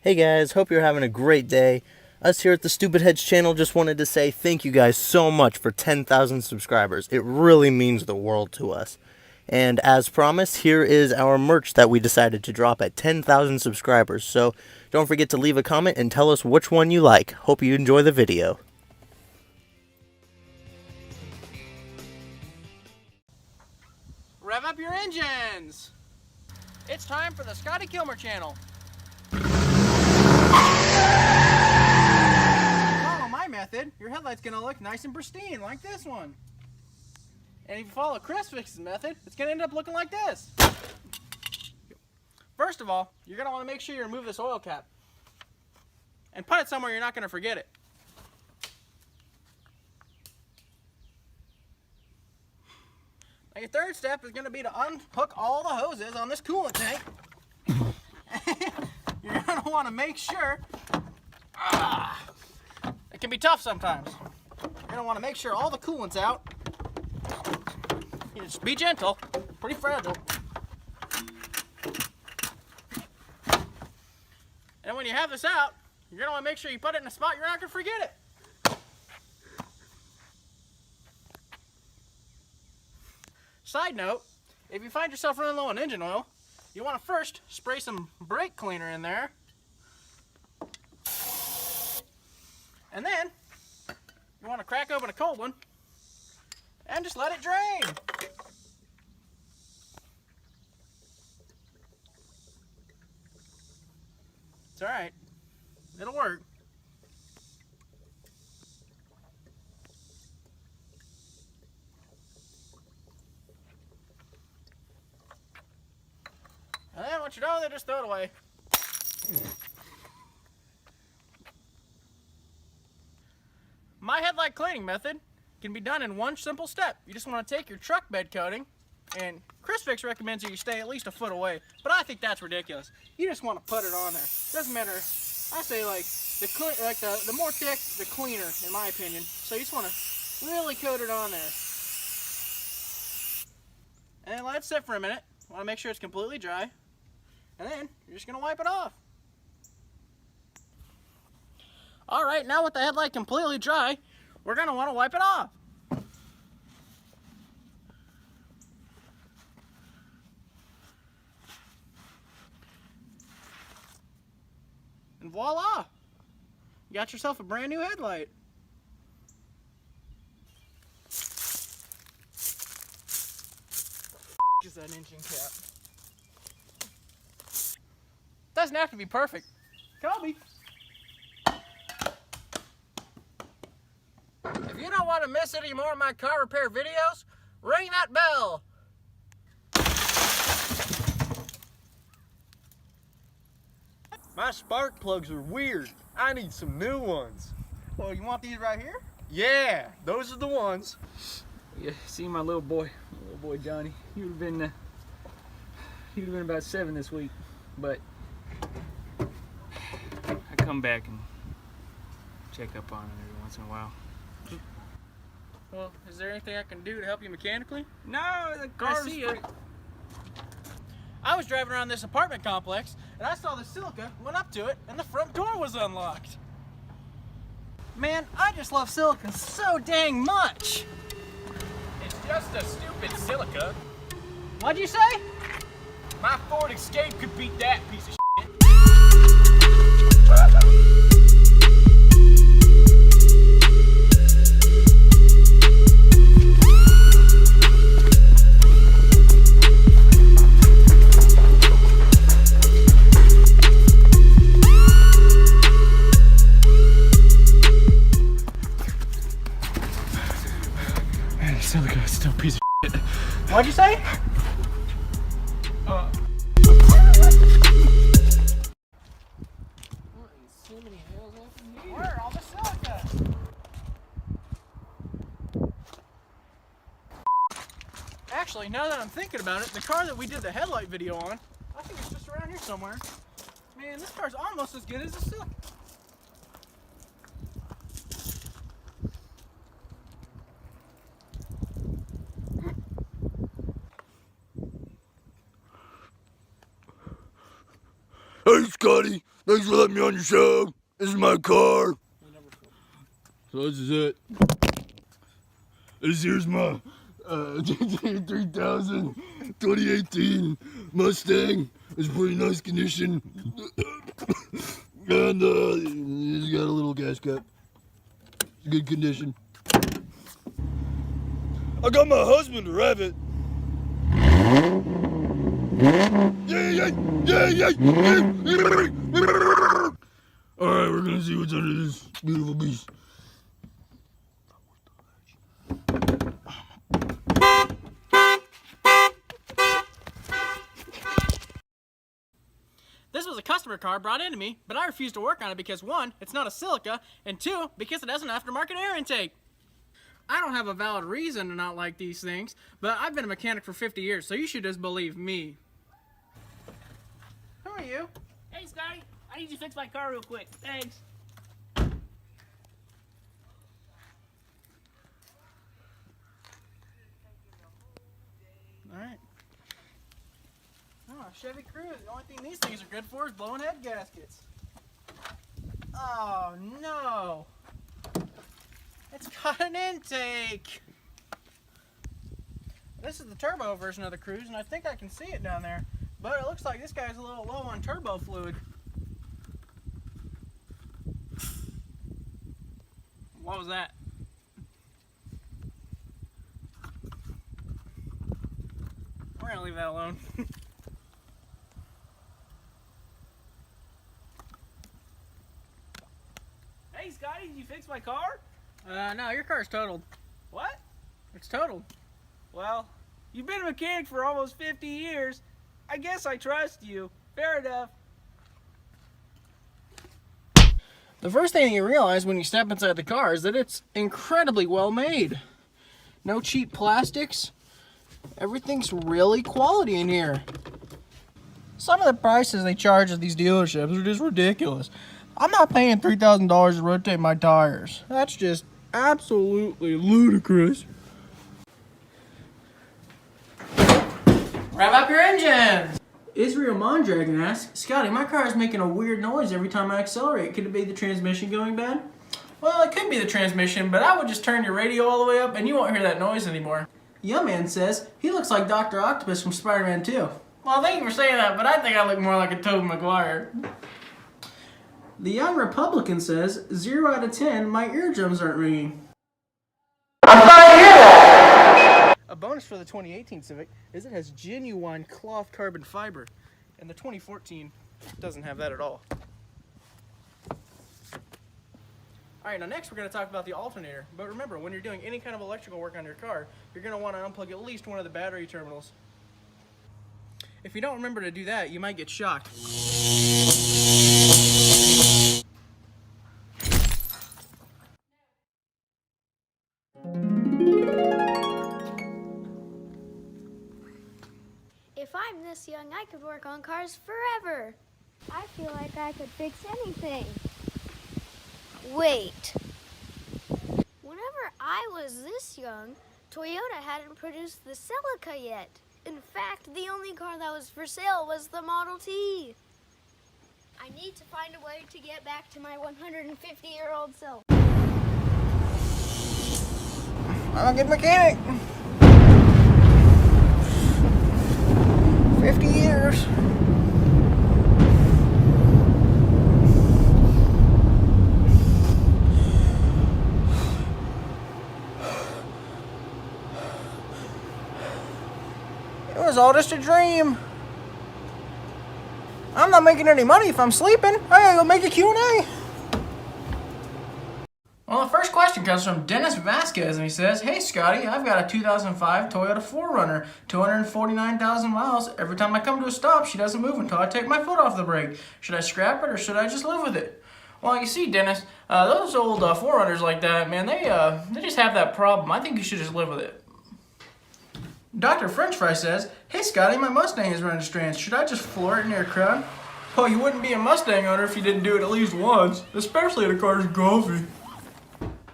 Hey guys, hope you're having a great day. Us here at the Stupid Heads channel just wanted to say thank you guys so much for 10,000 subscribers. It really means the world to us. And as promised, here is our merch that we decided to drop at 10,000 subscribers. So don't forget to leave a comment and tell us which one you like. Hope you enjoy the video. Rev up your engines! It's time for the Scotty Kilmer channel. Follow my method, your headlight's gonna look nice and pristine like this one. And if you follow Chrisfix's method, it's gonna end up looking like this. First of all, you're gonna wanna make sure you remove this oil cap and put it somewhere you're not gonna forget it. Now your third step is gonna be to unhook all the hoses on this coolant tank. You're going to want to make sure, it can be tough sometimes. You're going to want to make sure all the coolant's out. You just be gentle, pretty fragile. And when you have this out, you're going to want to make sure you put it in a spot you're not going to forget it. Side note, if you find yourself running low on engine oil, you want to first spray some brake cleaner in there, and then you want to crack open a cold one and just let it drain. It's alright, it'll work. And then once you're done with it, just throw it away. My headlight cleaning method can be done in one simple step. You just want to take your truck bed coating, and Chrisfix recommends that you stay at least a foot away, but I think that's ridiculous. You just want to put it on there. Doesn't matter. I say the more thick, the cleaner, in my opinion. So you just want to really coat it on there, and then let it sit for a minute. Want to make sure it's completely dry. And then you're just going to wipe it off. Alright, now with the headlight completely dry, we're going to want to wipe it off. And voila! You got yourself a brand new headlight. Is that engine cap? Doesn't have to be perfect. Kobe. If you don't want to miss any more of my car repair videos, ring that bell. My spark plugs are weird. I need some new ones. Well, you want these right here? Yeah, those are the ones. Yeah, see my little boy Johnny. He would have been about 7 this week, but I come back and check up on him every once in a while. Well, is there anything I can do to help you mechanically? No, the car's pretty... I was driving around this apartment complex and I saw the silica, went up to it, and the front door was unlocked. Man, I just love silica so dang much. It's just a stupid silica. What'd you say? My Ford Escape could beat that piece of shit. Man, silica is still a piece of shit. What'd you say? Where are all the silica? Actually, now that I'm thinking about it, the car that we did the headlight video on, I think it's just around here somewhere. Man, this car's almost as good as the silica. Hey, Scotty, thanks for letting me on your show. This is my car. So this is it. This here's my 3000 2018 Mustang. It's pretty nice condition. And it's got a little gas cap. It's good condition. I got my husband to rev it. Alright, we're gonna see what's under this beautiful beast. This was a customer car brought into me, but I refused to work on it because 1, it's not a silica, and 2, because it has an aftermarket air intake. I don't have a valid reason to not like these things, but I've been a mechanic for 50 years, so you should just believe me. Who are you? Hey, Scotty, I need you to fix my car real quick. Thanks. Alright. Oh, Chevy Cruze. The only thing these things are good for is blowing head gaskets. Oh, no. It's got an intake. This is the turbo version of the Cruze, and I think I can see it down there. But it looks like this guy's a little low on turbo fluid. What was that? We're gonna leave that alone. Hey, Scotty, did you fix my car? No, your car's totaled. What? It's totaled. Well, you've been a mechanic for almost 50 years. I guess I trust you. Fair enough. The first thing you realize when you step inside the car is that it's incredibly well made. No cheap plastics. Everything's really quality in here. Some of the prices they charge at these dealerships are just ridiculous. I'm not paying $3,000 to rotate my tires. That's just absolutely ludicrous. Rev up your engines! Israel Mondragon asks, Scotty, my car is making a weird noise every time I accelerate. Could it be the transmission going bad? Well, it could be the transmission, but I would just turn your radio all the way up and you won't hear that noise anymore. Yumman says, he looks like Dr. Octopus from Spider-Man 2. Well, thank you for saying that, but I think I look more like a Tobey Maguire. The Young Republican says, 0 out of 10, my eardrums aren't ringing. A bonus for the 2018 Civic is it has genuine cloth carbon fiber, and the 2014 doesn't have that at all. Alright, now next we're going to talk about the alternator, but remember, when you're doing any kind of electrical work on your car, you're going to want to unplug at least one of the battery terminals. If you don't remember to do that, you might get shocked. If I'm this young, I could work on cars forever. I feel like I could fix anything. Wait. Whenever I was this young, Toyota hadn't produced the Celica yet. In fact, the only car that was for sale was the Model T. I need to find a way to get back to my 150-year-old self. I'm a good mechanic. 50 years. It was all just a dream. I'm not making any money if I'm sleeping. I gotta go make a Q&A. Well, the first question comes from Dennis Vasquez, and he says, hey, Scotty, I've got a 2005 Toyota 4Runner, 249,000 miles. Every time I come to a stop, she doesn't move until I take my foot off the brake. Should I scrap it, or should I just live with it? Well, you see, Dennis, those old 4Runners like that, man, they just have that problem. I think you should just live with it. Dr. French Fry says, hey, Scotty, my Mustang is running strands. Should I just floor it near a crowd? Well, you wouldn't be a Mustang owner if you didn't do it at least once, especially if the car's golfy.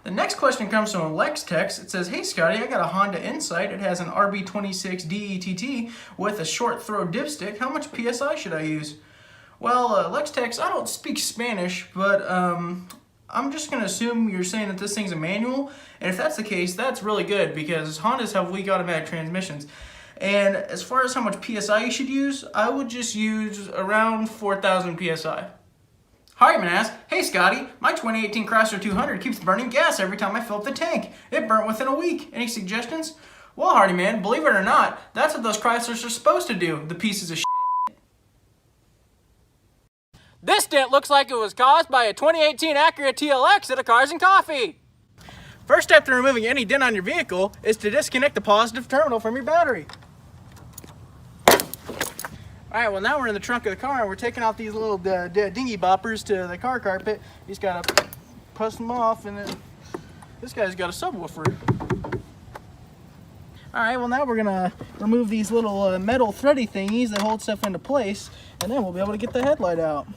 The next question comes from Lex Tex. It says, hey Scotty, I got a Honda Insight. It has an RB26 DETT with a short throw dipstick. How much PSI should I use? Well, LexTex, I don't speak Spanish, but I'm just going to assume you're saying that this thing's a manual. And if that's the case, that's really good because Hondas have weak automatic transmissions. And as far as how much PSI you should use, I would just use around 4,000 PSI. Hardyman asks, hey Scotty, my 2018 Chrysler 200 keeps burning gas every time I fill up the tank. It burnt within a week. Any suggestions? Well, Hardyman, believe it or not, that's what those Chryslers are supposed to do, the pieces of shit. This dent looks like it was caused by a 2018 Acura TLX at a Cars and Coffee. First step to removing any dent on your vehicle is to disconnect the positive terminal from your battery. Alright, well now we're in the trunk of the car and we're taking out these little dingy boppers to the car carpet. You just gotta push them off, and then this guy's got a subwoofer. Alright, well now we're gonna remove these little metal thready thingies that hold stuff into place, and then we'll be able to get the headlight out.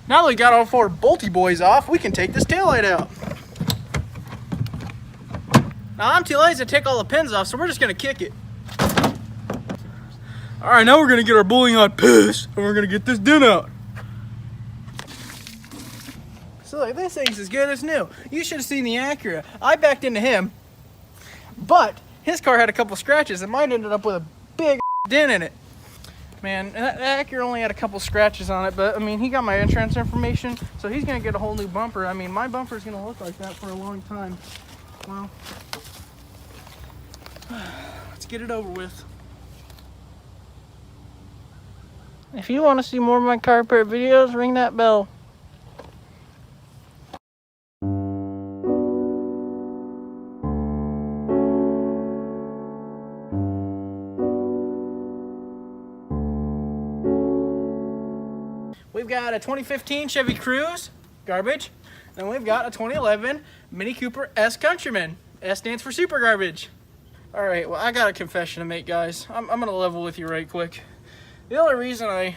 Now that we got all four bolty boys off, we can take this taillight out. Now I'm too lazy to take all the pins off, so we're just gonna kick it. Alright, now we're gonna get our bowling hot piss and we're gonna get this dent out. So like, this thing's as good as new. You should have seen the Acura. I backed into him, but his car had a couple scratches and mine ended up with a big dent in it. Man, that Acura only had a couple scratches on it, but I mean, he got my insurance information, so he's gonna get a whole new bumper. I mean, my bumper's gonna look like that for a long time. Well, let's get it over with. If you want to see more of my car repair videos, ring that bell. We've got a 2015 Chevy Cruze, garbage. Then we've got a 2011 Mini Cooper S Countryman. S stands for super garbage. All right, well, I got a confession to make, guys. I'm gonna level with you right quick. The only reason I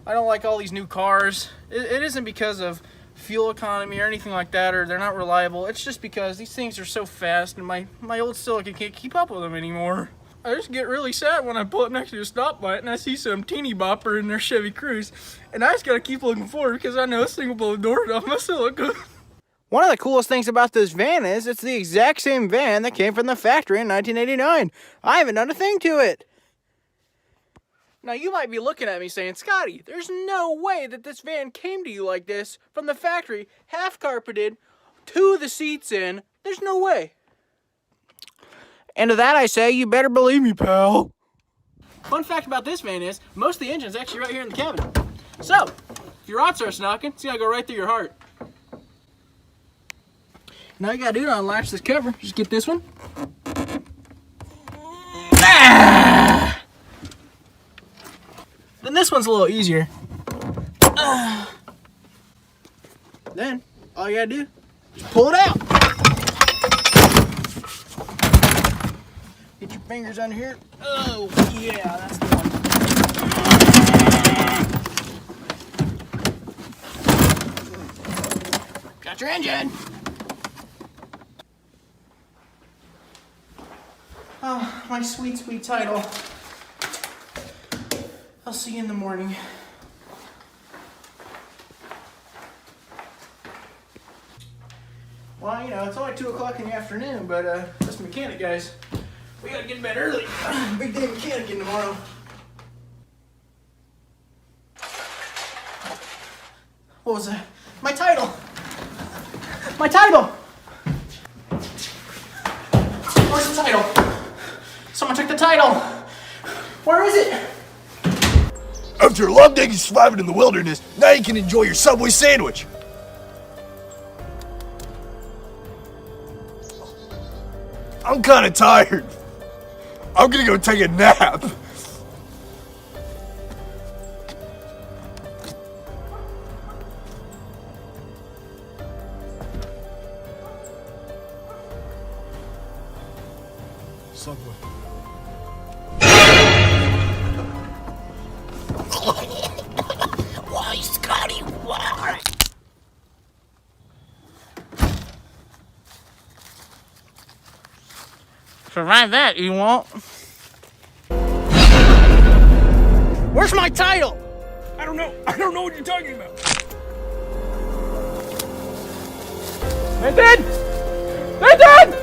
don't like all these new cars, it isn't because of fuel economy or anything like that, or they're not reliable. It's just because these things are so fast and my old Silicon can't keep up with them anymore. I just get really sad when I pull up next to a stoplight and I see some teeny bopper in their Chevy Cruze, and I just gotta keep looking forward because I know this thing will blow the door off my Silica. One of the coolest things about this van is it's the exact same van that came from the factory in 1989. I haven't done a thing to it. Now you might be looking at me saying, Scotty, there's no way that this van came to you like this from the factory, half carpeted, to the seats in. There's no way. And to that I say, you better believe me, pal. Fun fact about this van is, most of the engine's actually right here in the cabin. So, if your rod starts knocking, it's gonna go right through your heart. Now you gotta do to unlatch this cover, just get this one. Ah! Then this one's a little easier. Then, all you gotta do, just pull it out. Get your fingers under here. Oh, yeah, that's the one. Got your engine. Oh, my sweet, sweet title. I'll see you in the morning. Well, you know, it's only 2 o'clock in the afternoon, but this mechanic, guys, we gotta get in bed early. Big day mechanicing tomorrow. What was that? My title! My title! Where's the title? Someone took the title! Where is it? After a long day of surviving in the wilderness, now you can enjoy your Subway sandwich. I'm kinda tired. I'm gonna go take a nap. Subway. Why, Scotty? Why? Survive that, you won't. my title? I don't know what you're talking about. Nathan! Nathan!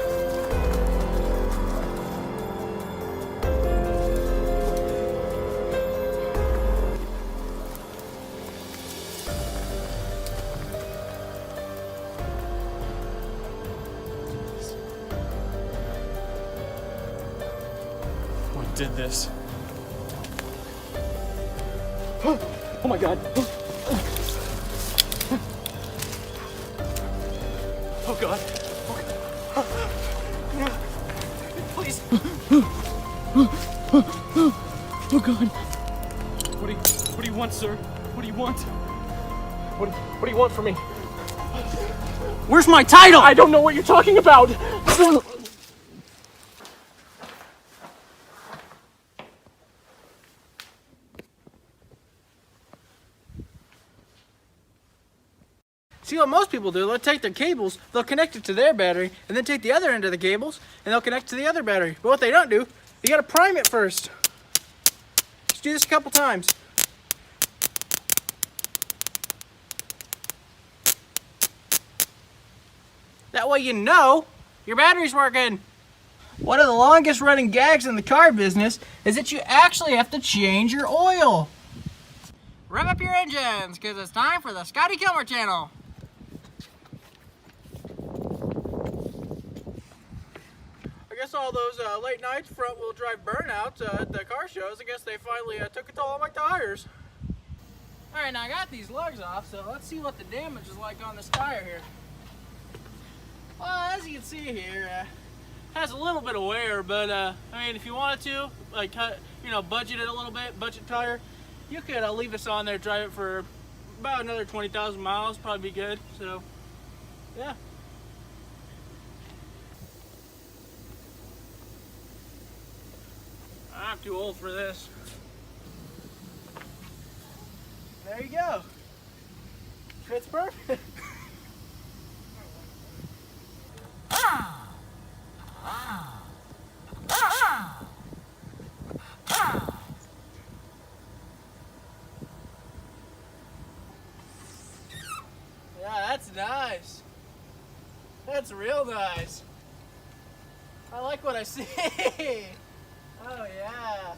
What did this? Oh my god. Oh god. Please. Oh god. What do you want, sir? What do you want? What do you want from me? Where's my title? I don't know what you're talking about. See what most people do, they'll take their cables, they'll connect it to their battery, and then take the other end of the cables, and they'll connect to the other battery. But what they don't do, you gotta prime it first. Just do this a couple times. That way you know your battery's working. One of the longest running gags in the car business is that you actually have to change your oil. Rev up your engines, because it's time for the Scotty Kilmer channel. I guess all those late nights front wheel drive burnouts at the car shows, I guess they finally took a toll on my tires. Alright, now I got these lugs off, so let's see what the damage is like on this tire here. Well, as you can see here, has a little bit of wear, but I mean, if you wanted to, like, budget it a little bit, budget tire, you could leave this on there, drive it for about another 20,000 miles, probably be good. So, yeah. I'm too old for this. There you go. Fits perfect. Yeah, that's nice. That's real nice. I like what I see. Oh yeah.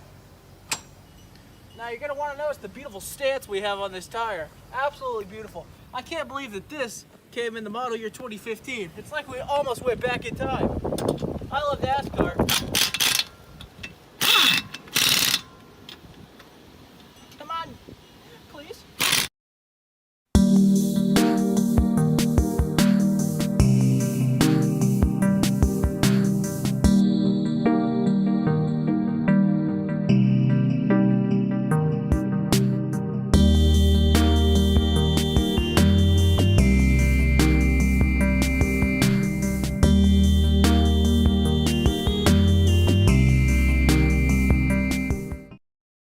Now you're gonna want to notice the beautiful stance we have on this tire. Absolutely beautiful. I can't believe that this came in the model year 2015. It's like we almost went back in time. I love NASCAR.